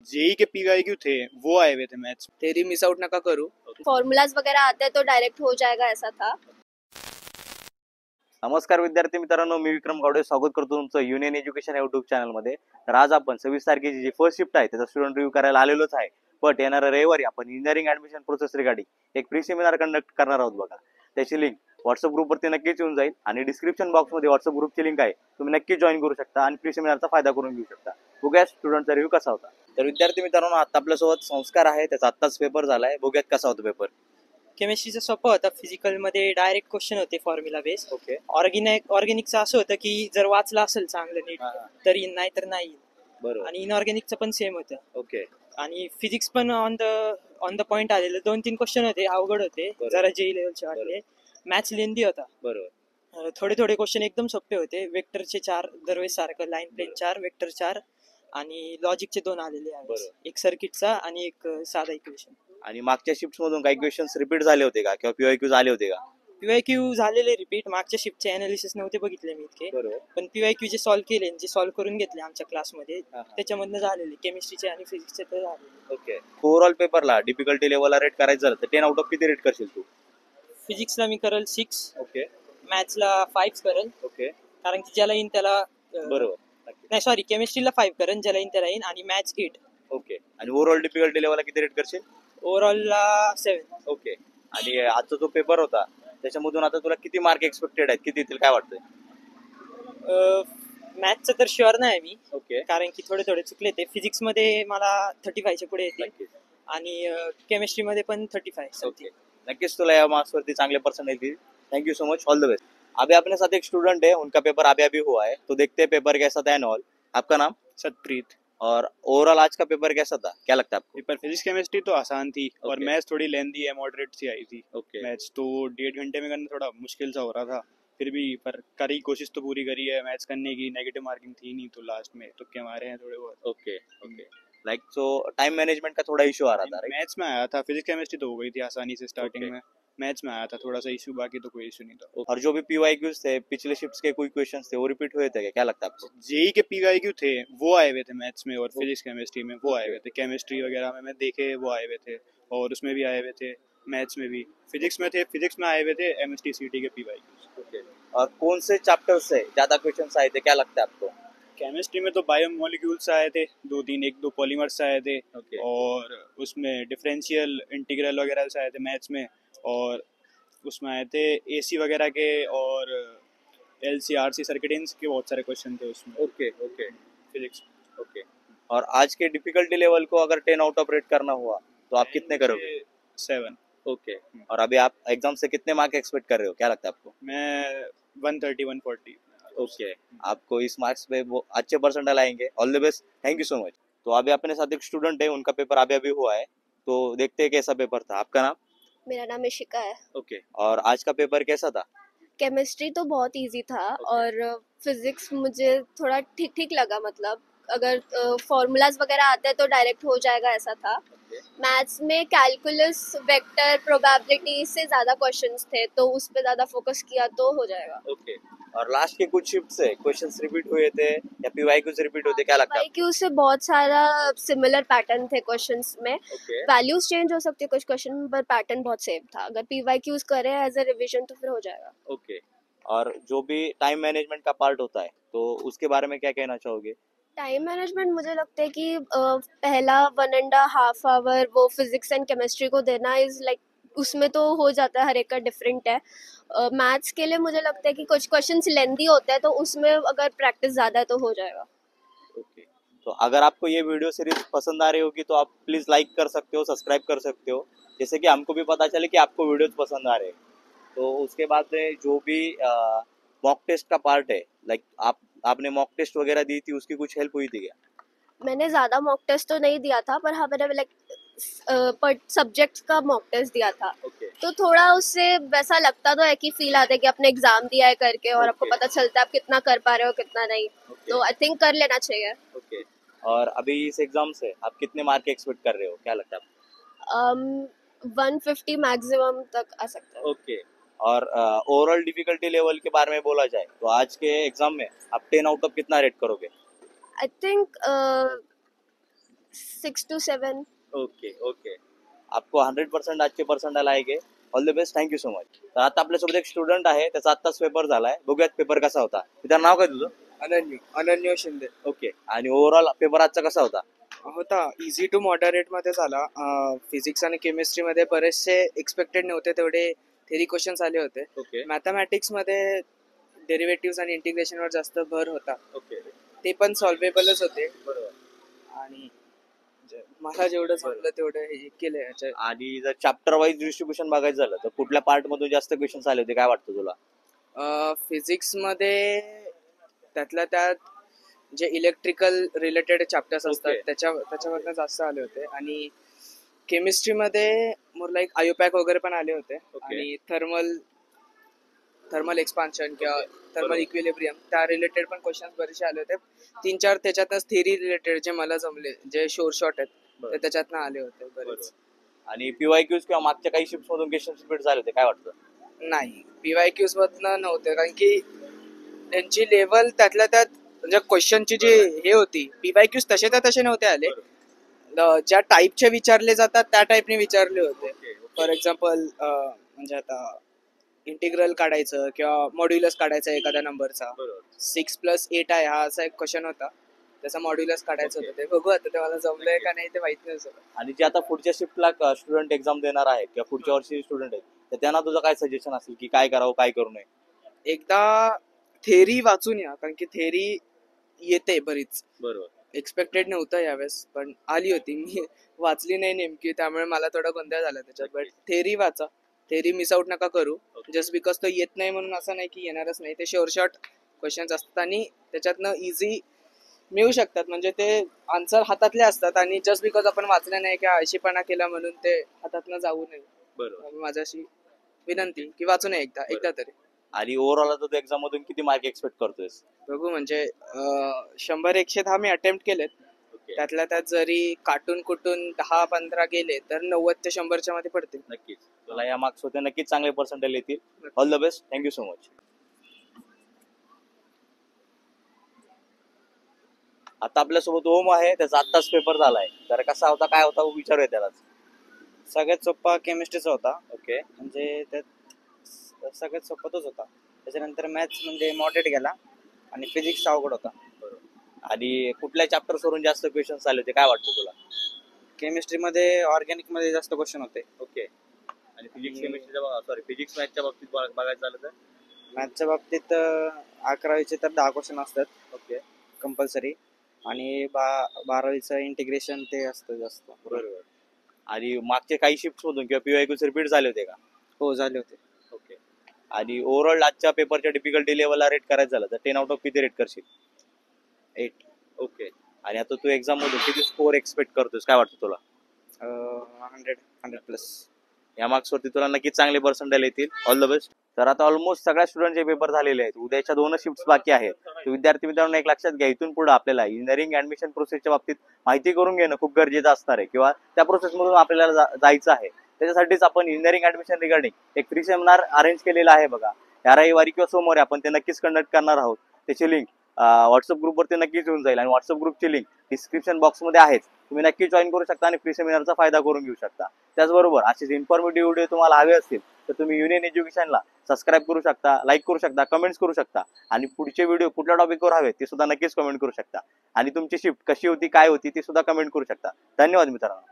JEE के PYQ थे वो आए हुए थे मैथ्स। थेरी मिस आउट नका करू। फॉर्म्युलाज वगैरह आते हैं तो डायरेक्ट हो जाएगा ऐसा था। नमस्कार विद्यार्थी मित्रांनो, मी विक्रम गावडे स्वागत करतो तुमचं युनियन एज्युकेशन युट्यूब चॅनलमध्ये। तर आज आपण 26 तारखेची जी फर्स्ट शिफ्ट आहे त्याचा स्टुडंट रिव्ह्यू करायला आलेलोच आहे। बट येणाऱ्या रविवारी आपण इंजिनिअरिंग ऍडमिशन प्रोसेस रिगार्डिंग एक प्री सेमिनार कंडक्ट करणार आहोत बघा। त्याची लिंक व्हॉट्सअप ग्रुपवरती नक्कीच येऊन जाईल आणि डिस्क्रिप्शन बॉक्समध्ये व्हॉट्सअप ग्रुपची लिंक आहे, तुम्ही नक्कीच जॉईन करू शकता आणि प्री सेमिनारचा फायदा करून घेऊ शकता। बघूया स्टुडंटचा रिव्ह्यू कसा होता। तर विद्यार्थी मित्रांनो, आता आपल्यासोबत संस्कार आहे, त्याचा आत्ताच पेपर झालाय, बघूयात कसा होता पेपर। केमिस्ट्रीचं सोपं होतं, फिजिकलमध्ये डायरेक्ट क्वेश्चन होते फॉर्म्युला बेस। ओके ऑर्गॅनिकचं असं होतं की जर वाचलं असेल चांगलं नीट तरी नाही तर नाही, बरोबर। आणि इनऑर्गॅनिकचं पण सेम होतं। ओके आणि फिजिक्स पण ऑन द पॉइंट आलेलं, 2-3 क्वेश्चन होते अवघड होते जरा जेई लेवलचे वाटले। मॅथ्स लेंदी होता, बरोबर। थोडे क्वेश्चन एकदम सोपे होते। वेक्टरचे 4 दरवेळेस सारखं, लाईन प्लेन 4, वेक्टर 4 आणि लॉजिकचे 2 आलेले आहे, एक सर्किटचा आणि एक साधा इक्वेशन। आणि मागच्या शिफ्ट मधून काही क्वेश्चन्स रिपीट झाले होते का किंवा पीवायक्यूज आले होते का? पीवायक्यू झालेले रिपीट, मागच्या शिफ्टचे अनालिसिस नव्हते बघितले मी इतके, बरोबर। पण पीवायक्यू जे सॉल्व्ह केले, जे सॉल्व्ह करून घेतले आमच्या क्लासमध्ये त्याच्यामधनं झालेले, केमिस्ट्रीचे आणि फिजिक्सचे तर झालेले। ओके, ओव्हरऑल पेपरला डिफिकल्टी लेवलला रेट करायचं झालं तर 10 आउट ऑफ किती रेट करशील तू? फिजिक्सला मी करल 6, ओके मॅथ्सला 5 करल, ओके कारण की ज्याला येईन त्याला बरोबर, नाही सॉरी, केमिस्ट्रीला 5 करल, ज्याला येईन त्याला येईन, आणि मॅथ्स 8। ओके, आणि ओव्हरऑल डिफिकल्टी लेवलला किती रेट करशील? ओव्हरऑलला 7। ओके, आणि आजचा जो पेपर होता त्याच्यामधून आता तुला किती मार्क एक्सपेक्टेड आहेत, किती येतील काय वाटतंय? मॅथ्सचं तर शुअर नाही मी, ओके, कारण की थोडे चुकले ते। फिजिक्समध्ये मला 35च्या पुढे येतील नक्कीच आणि केमिस्ट्रीमध्ये पण 35। ओके, नक्कीच तुला या मार्क्स वरती चांगले पर्सेंटेज येतील। Thank you so much, all the best. अभी अपने साथ एक स्टूडेंट है, उनका पेपर अभी हुआ है, तो देखते हैं पेपर कैसा था एंड ऑल। आपका नाम? सतप्रीत। और ओवरऑल आज का पेपर कैसा था, क्या लगता है आपको? पेपर फिजिक्स केमिस्ट्री तो आसान थी और Okay. मैथ्स थोड़ी लेंदी है, मॉडरेट सी आई थी। ओके मैथ्स तो 1.5 घंटे में करना थोड़ा मुश्किल सा हो रहा था, फिर भी पर करी, कोशिश तो पूरी करी है मैथ्स करने की। नेगेटिव मार्किंग थी नहीं तो लास्ट में तुक्के मारे हैं थोड़े बहुत। Okay okay, like so time management का थोड़ा इशू आ रहा था, राइट? मैथ्स में आया था, फिजिक्स केमिस्ट्री तो हो गई थी आसानी से स्टार्टिंग Okay. में। मैथ्स में आया था थोड़ा सा इशू, बाकी तो कोई इशू नहीं था। और जो भी पीवाईक्यूज थे पिछले शिफ्ट्स के कोई क्वेश्चंस थे वो रिपीट हुए थे क्या लगता है आपको? जेई के पीवाईक्यू थे वो आए हुए थे मैथ्स में और फिजिक्स केमिस्ट्री में वो आए हुए थे। केमिस्ट्री वगैरह में मैं देखे वो आए हुए थे और उसमें भी आए हुए थे, मैथ्स में भी। फिजिक्स में थे, फिजिक्स में आए हुए थे एमएसटी सीटी के पीवाईक्यूज। ओके, और कौन से चैप्टर से ज्यादा क्वेश्चंस आए थे, क्या लगता है आपको? केमिस्ट्री में तो बायोमोलिक्यूल्स आए थे 2-3, 1-2 पॉलीमर्स आए थे। Okay. और उसमें डिफरेंशियल इंटीग्रल वगैरह से आए थे मैथ्स में, और उसमें आए थे एसी वगैरह के और एलसीआरसी सर्किटेंस के बहुत सारे क्वेश्चन थे उसमें। ओके ओके फिजिक्स ओके, और आज के डिफिकल्टी लेवल को अगर 10 आउट ऑफ रेट करना हुआ तो आप कितने करोगे? 7। ओके, और अभी आप एग्जाम से कितने मार्क एक्सपेक्ट कर रहे हो, क्या लगता है आपको? मैं 130-140। ओके, आपको इस मार्क्स पे वो अच्छे परसेंटाइल आएंगे, all the best, thank you so much. तो अभी अपने साथ एक स्टूडेंट है, उनका पेपर अभी हुआ है, तो देखते हैं कैसा पेपर था। आपका नाम? मेरा नाम इशिका है। ओके, और आज का पेपर कैसा था? केमिस्ट्री तो बहुत इजी था और फिजिक्स मुझे थोड़ा ठीक ठीक लगा, मतलब अगर फॉर्मूलाज वगैरह आते हैं तो डायरेक्ट हो जाएगा ऐसा था। मैथ्स में कैलकुलस, वेक्टर, प्रोबेबिलिटी से ज़्यादा क्वेश्चंस थे तो उस पर ज़्यादा फोकस किया तो हो जाएगा। ओके, और लास्ट के कुछ शिफ्ट से क्वेश्चंस रिपीट हुए थे या पीवाईक्यूज रिपीट हुए थे, क्या लगता है? पीवाईक्यू से बहुत सारा सिमिलर पैटर्न थे क्वेश्चंस में। ओके वैल्यूज चेंज हो सकती है कुछ क्वेश्चन, पर पैटर्न बहुत सेम था। अगर पीवाईक्यूज करें एज अ रिवीजन तो फिर हो जाएगा। ओके, और जो भी टाइम मैनेजमेंट का पार्ट होता है तो उसके बारे में क्या कहना चाहोगे? टाइम मैनेजमेंट मुझे लगता है कि पहला 1.5 आवर वो फिजिक्स एंड केमिस्ट्री को देना इज लाइक, उसमें तो हो जाता है, हर एक का डिफरेंट है। मैथ्स के लिए मुझे लगता है कि कुछ क्वेश्चंस लेंदी होते हैं तो उसमें अगर प्रैक्टिस ज़्यादा है तो हो जाएगा। ओके, तो अगर आपको ये वीडियो सीरीज पसंद आ रही होगी तो आप प्लीज लाइक कर सकते हो, सब्सक्राइब कर सकते हो, जैसे कि हमको भी पता चले कि आपको वीडियोज पसंद आ रहे हैं। तो उसके बाद में जो भी मॉक टेस्ट का पार्ट है, लाइक आपने मॉक टेस्ट वगैरह दी थी, उसकी कुछ हेल्प हुई थी क्या? मैंने ज़्यादा मॉक टेस्ट तो नहीं दिया था, पर हाँ मैंने लाइक सब्जेक्ट्स का मॉक टेस्ट दिया था। ओके तो थोड़ा उससे वैसा लगता तो है कि फील आता है कि आपने एग्जाम दिया है करके, और आपको Okay. पता चलता है आप कितना कर पा रहे हो कितना नहीं। ओके तो आई थिंक कर लेना चाहिए। ओके, और अभी इस एग्जाम से आप कितने मार्क एक्सपेक्ट कर रहे हो, क्या लगता है आपको? 150 मैक्सिमम तक आ सकता है। ओके, और ओवरऑल डिफिकल्टी लेवल के बारे में बोला जाए तो आज के एग्जाम में आप 10 आउट ऑफ कितना रेट करोगे? I think 6 to 7. Okay okay. आपको 100% आजचे पर्सेंटाइल आएगे. All the best. Thank you so much. तर आता आपल्यासोबत एक स्टुडंट आहे, त्याचा आत्ताच पेपर झालाय. बघूयात पेपर कसा होता. त्याचं नाव काय तुझं? अनन्य शिंदे. ओके. आणि ओव्हरऑल पेपर आजचा कसा होता? होता इझी टू मॉडरेट मध्ये झाला. फिजिक्स आणि केमिस्ट्री मध्ये बरेचसे एक्सपेक्टेड नव्हते तेवढे थेरी क्वेश्चन्स आले होते. ओके मॅथमॅटिक्स मध्ये डेरिव्हेटिव्ह आणि इंटिग्रेशन वर जास्त भर होता. ओके. ते पण सॉल्वेबलच होते बरोबर. आणि मला जेवढं जमलं तेवढं हे केलं याच्या. आणि जर चॅप्टर वाईज डिस्ट्रीब्युशन बघायचं झालं तर कुठल्या पार्ट मधून जास्त क्वेश्चन्स आले होते, काय वाटतं तुला? फिजिक्स मध्ये त्यातल्या त्यात जे इलेक्ट्रिकल रिलेटेड चॅप्टर्स असतात Okay. त्याच्यावरनं जास्त आले होते. आणि केमिस्ट्री मध्ये मोर लाईक आयोपॅक वगैरे पण आले होते. आणि थर्मल एक्सपान्शन किंवा थर्मल बरोबर. इक्विलिब्रियम त्या रिलेटेड पण क्वेश्चन्स बरेचसे आले होते. 3-4 त्याच्यातनंच थेरी रिलेटेड जे मला जमले, जे शोर शॉर्ट आहेत बरोबर. ते त्याच्यातनं आले होते बरेच. आणि पीवायक्यूज किंवा मागच्या काही शिफ्ट मधून क्वेश्चन रिपीट झाले होते, काय वाटतं? नाही, पीवायक्यूज मधनं नव्हते, कारण की त्यांची लेवल त्यातल्या त्यात म्हणजे क्वेश्चनची जी हे होती, पीवायक्यूज तसे त्या तसे नव्हते आले. ज्या टाईपचे विचारले जातात त्या टाईपने विचारले होते. फॉर एक्झाम्पल म्हणजे आता इंटिग्रल काढायचं किंवा मॉड्युलस काढायचं एखाद्या नंबरचा. 6+8 आहे हा असा एक क्वेश्चन होता, त्याचा मॉड्युलस काढायचं होतं. ते बघू आता ते मला जमलंय का नाही ते माहित नाही सर. आणि जे आता पुढच्या शिफ्टला स्टुडंट एक्झाम देणार आहेत किंवा पुढच्या वर्षी स्टुडंट आहेत, तर त्यांना तुझं काय सजेशन असेल की काय करावं काय करू नये? एकदा थेरी वाचून या, कारण की थेरी येते बरीच. बरोबर. एक्सपेक्टेड नव्हतं यावेळेस, पण आली होती. मी वाचली नाही नेमकी, त्यामुळे मला थोडा गोंधळ झाला त्याच्यात. बट थेरी वाचा, थेरी मिस आउट नका करू. जस्ट बिकॉज तो येत नाही म्हणून असं नाही की येणारच नाही. ते शॉर्ट शॉर्ट क्वेश्चन्स असतात आणि त्याच्यातनं इझी मिळू शकतात. म्हणजे ते आन्सर हातातले असतात आणि जस्ट बिकॉज आपण वाचलं नाही किंवा आळशीपणा केला म्हणून ते हातातनं जाऊ नये. बरोबर. माझ्याशी विनंती की वाचू नये एकदा तरी. आणि ओव्हरऑल आता तू एक्झाम मधून किती मार्क एक्सपेक्ट करतोयस? बघू म्हणजे 100-100 दहा मी अटेम्प्ट केलेत. त्यातल्या त्यात जरी काटून कुटून 10-15 गेले तर 90 ते 100च्या मध्ये पडतील. नक्कीच तुला या मार्क्स होते, नक्कीच चांगले पर्सेंटेज येतील. All the best. Thank you so much. आता आपल्यासोबत ओम आहे, त्याचा आत्ताच पेपर झालाय. तर कसा होता काय होता विचारूया त्याला. सगळ्यात सोपा केमिस्ट्रीचा होता. ओके. म्हणजे त्यात सगळ्यात सोपा तोच होता. त्याच्यानंतर मॅथ्स म्हणजे मॉडरेट गेला आणि फिजिक्स अवघड होता. आणि कुठल्या चॅप्टर वरून जास्त क्वेश्चन्स आले होते, काय वाटतं तुला? केमिस्ट्रीमध्ये ऑर्गॅनिकमध्ये जास्त क्वेश्चन होते. ओके. आणि फिजिक्स केमिस्ट्रीच्या फिजिक्स मॅथच्या बाबतीत बघायचं झालं तर? मॅथ्सच्या बाबतीत 11वीचे तर 10 क्वेश्चन असतात. ओके. कंपल्सरी. आणि 12वीचं इंटिग्रेशन ते असतं जास्त. बरोबर. आणि मागचे काही शिफ्ट मधून किंवा पीवायक्यूज रिपीट झाले होते का? हो झाले होते. ओके. आणि ओव्हरऑल आजच्या पेपरच्या डिफिकल्टी लेवलला रेट करायचं झालं तर 10 आउट ऑफ किती रेट करशील? 8. ओके. आणि आता तू एक्झाम मधून किती स्कोअर एक्सपेक्ट करतोस, काय वाटतं तुला? 100+ या मार्क्स वरती तुला नक्कीच चांगले पर्सेंटेज येतील. All the best. तर आता ऑलमोस्ट सगळ्या स्टुडंटचे पेपर झालेले आहेत. उद्याच्या 2 शिफ्ट बाकी आहेत. तर विद्यार्थी मित्रांनो एक लक्षात घ्या, इथून पुढे आपल्याला इंजिनिअरिंग ऍडमिशन प्रोसेसच्या बाबतीत माहिती करून घेणं खूप गरजेचं असणार आहे किंवा त्या प्रोसेसमधून आपल्याला जायचं आहे. त्याच्यासाठीच आपण इंजिनिअरिंग ऍडमिशन रिगार्डिंग एक फ्री सेमिनार अरेंज केलेला आहे बघा. या रविवारी किंवा सोमवारी आपण ते नक्कीच कंडक्ट करणार आहोत. त्याची लिंक व्हॉट्सअप ग्रुपवरती नक्कीच येऊन जाईल आणि व्हॉट्सअप ग्रुपची लिंक डिस्क्रिप्शन बॉक्समध्ये आहेच. तुम्ही नक्की जॉईन करू शकता आणि फ्री सेमिनारचा फायदा करून घेऊ शकता. त्याचबरोबर असेच इन्फॉर्मेटिव्ह व्हिडिओ तुम्हाला हवे असतील तर तुम्ही युनियन एज्युकेशनला सबस्क्राईब करू शकता, लाईक करू शकता, कमेंट्स करू शकता आणि पुढचे व्हिडिओ कुठल्या टॉपिकवर हवे ते सुद्धा नक्कीच कमेंट करू शकता. आणि तुमची शिफ्ट कशी होती काय होती ती सुद्धा कमेंट करू शकता. धन्यवाद मित्रांनो.